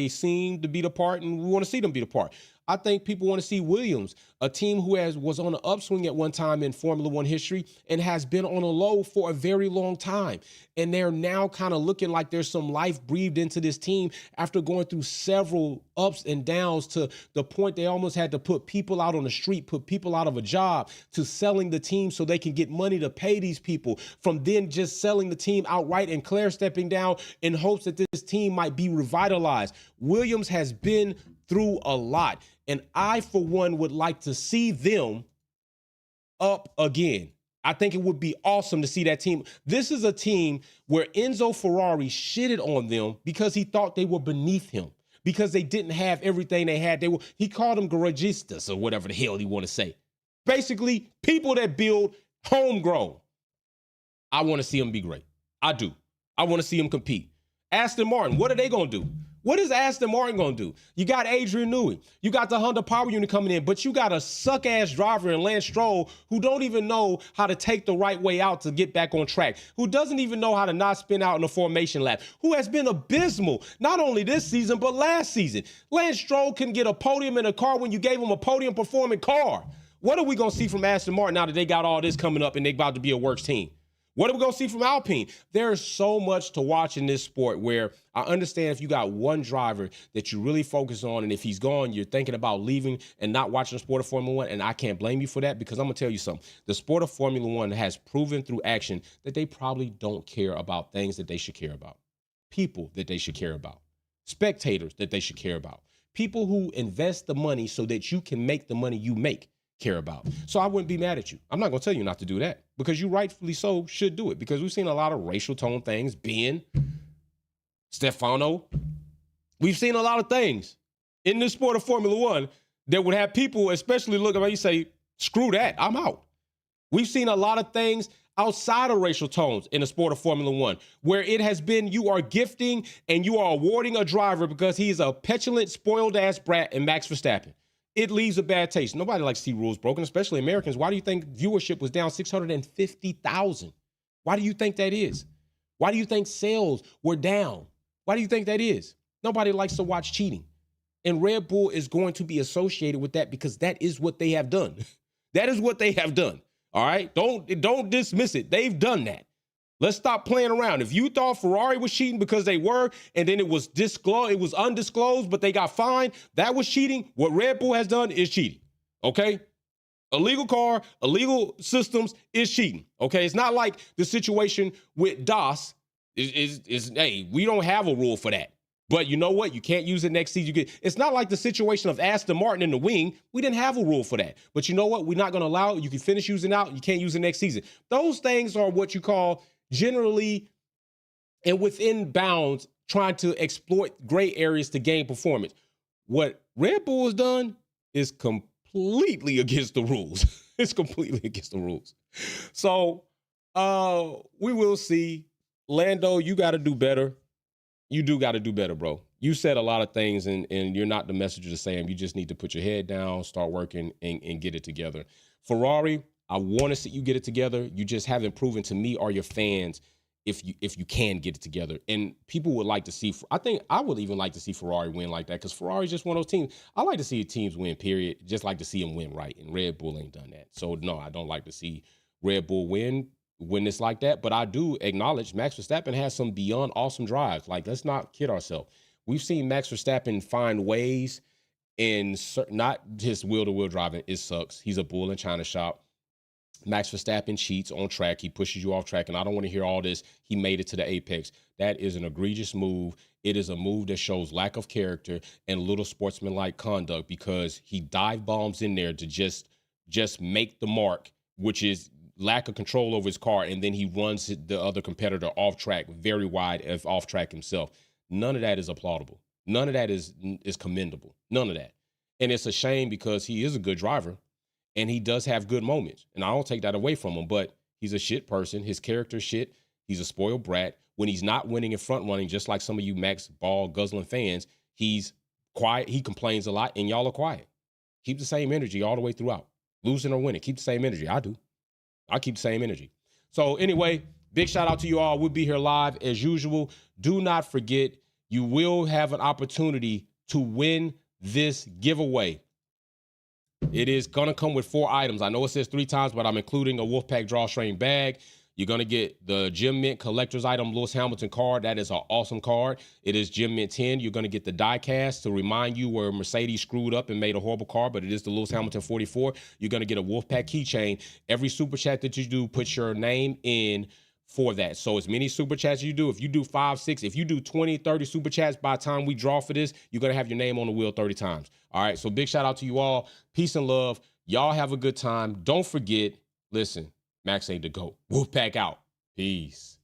seem to be the part, and we want to see them be the part. I think people want to see Williams, a team who was on the upswing at one time in Formula One history and has been on a low for a very long time. And they're now kind of looking like there's some life breathed into this team after going through several ups and downs, to the point they almost had to put people out on the street, put people out of a job, to selling the team so they can get money to pay these people, from then just selling the team outright and Claire stepping down in hopes that this team might be revitalized. Williams has been through a lot, and I, for one, would like to see them up again. I think it would be awesome to see that team. This is a team where Enzo Ferrari shitted on them because he thought they were beneath him, because they didn't have everything they had. He called them garagistas, or whatever the hell he want to say. Basically, people that build homegrown. I want to see them be great. I do. I want to see them compete. Aston Martin, what are they going to do? What is Aston Martin going to do? You got Adrian Newey. You got the Honda Power Unit coming in, but you got a suck-ass driver in Lance Stroll who don't even know how to take the right way out to get back on track, who doesn't even know how to not spin out in the formation lap, who has been abysmal, not only this season, but last season. Lance Stroll couldn't get a podium in a car when you gave him a podium-performing car. What are we going to see from Aston Martin now that they got all this coming up and they about to be a works team? What are we going to see from Alpine? There's so much to watch in this sport, where I understand if you got one driver that you really focus on, and if he's gone, you're thinking about leaving and not watching the sport of Formula One, and I can't blame you for that, because I'm going to tell you something. The sport of Formula One has proven through action that they probably don't care about things that they should care about, people that they should care about, spectators that they should care about, people who invest the money so that you can make the money you make care about. So I wouldn't be mad at you. I'm not going to tell you not to do that, because you rightfully so should do it, because we've seen a lot of racial tone things. Ben, Stefano, we've seen a lot of things in this sport of Formula One that would have people, especially look at you, say, screw that, I'm out. We've seen a lot of things outside of racial tones in the sport of Formula One, where it has been you are gifting and you are awarding a driver because he is a petulant, spoiled-ass brat in Max Verstappen. It leaves a bad taste. Nobody likes to see rules broken, especially Americans. Why do you think viewership was down 650,000? Why do you think that is? Why do you think sales were down? Why do you think that is? Nobody likes to watch cheating. And Red Bull is going to be associated with that, because that is what they have done. That is what they have done. All right? Don't dismiss it. They've done that. Let's stop playing around. If you thought Ferrari was cheating because they were, and then it was undisclosed, but they got fined, that was cheating. What Red Bull has done is cheating. Okay? Illegal car, illegal systems is cheating. Okay? It's not like the situation with DOS is hey, we don't have a rule for that. But you know what? You can't use it next season. It's not like the situation of Aston Martin in the wing. We didn't have a rule for that. But you know what? We're not going to allow it. You can finish using out. You can't use it next season. Those things are what you call generally and within bounds trying to exploit gray areas to gain performance. What Red Bull has done is completely against the rules. It's completely against the rules. So we will see. Lando, you got to do better. You do got to do better, bro. You said a lot of things, and you're not the messenger to say them. You just need to put your head down, start working, and get it together. Ferrari, I want to see you get it together. You just haven't proven to me or your fans if you can get it together. And people would like to see, I think I would even like to see Ferrari win like that, because Ferrari's just one of those teams. I like to see teams win, period. Just like to see them win right, and Red Bull ain't done that. So, no, I don't like to see Red Bull win when it's like that. But I do acknowledge Max Verstappen has some beyond awesome drives. Like, let's not kid ourselves. We've seen Max Verstappen find ways in not just wheel-to-wheel driving. It sucks. He's a bull in China shop. Max Verstappen cheats on track. He pushes you off track. And I don't want to hear all this. He made it to the apex. That is an egregious move. It is a move that shows lack of character and little sportsmanlike conduct, because he dive bombs in there to just make the mark, which is lack of control over his car, and then he runs the other competitor off track, very wide, if off track himself. None of that is applaudable. None of that is commendable. None of that. And it's a shame, because he is a good driver and he does have good moments. And I don't take that away from him, but he's a shit person. His character shit. He's a spoiled brat. When he's not winning and front running, just like some of you Max ball guzzling fans, he's quiet. He complains a lot, and y'all are quiet. Keep the same energy all the way throughout. Losing or winning, keep the same energy. I do. I keep the same energy. So anyway, big shout out to you all. We'll be here live as usual. Do not forget, you will have an opportunity to win this giveaway. It is going to come with 4 items. I know it says 3 times, but I'm including a Wolfpack drawstring bag. You're going to get the Gym Mint collector's item Lewis Hamilton card. That is an awesome card. It is Gym Mint 10. You're going to get the die cast to remind you where Mercedes screwed up and made a horrible car, but it is the Lewis Hamilton 44. You're going to get a Wolfpack keychain. Every super chat that you do, put your name in for that. So as many super chats you do, if you do 5, 6, if you do 20, 30 super chats by the time we draw for this, you're going to have your name on the wheel 30 times. All right. So big shout out to you all. Peace and love. Y'all have a good time. Don't forget, listen, Max ain't the GOAT. Wolfpack out. Peace.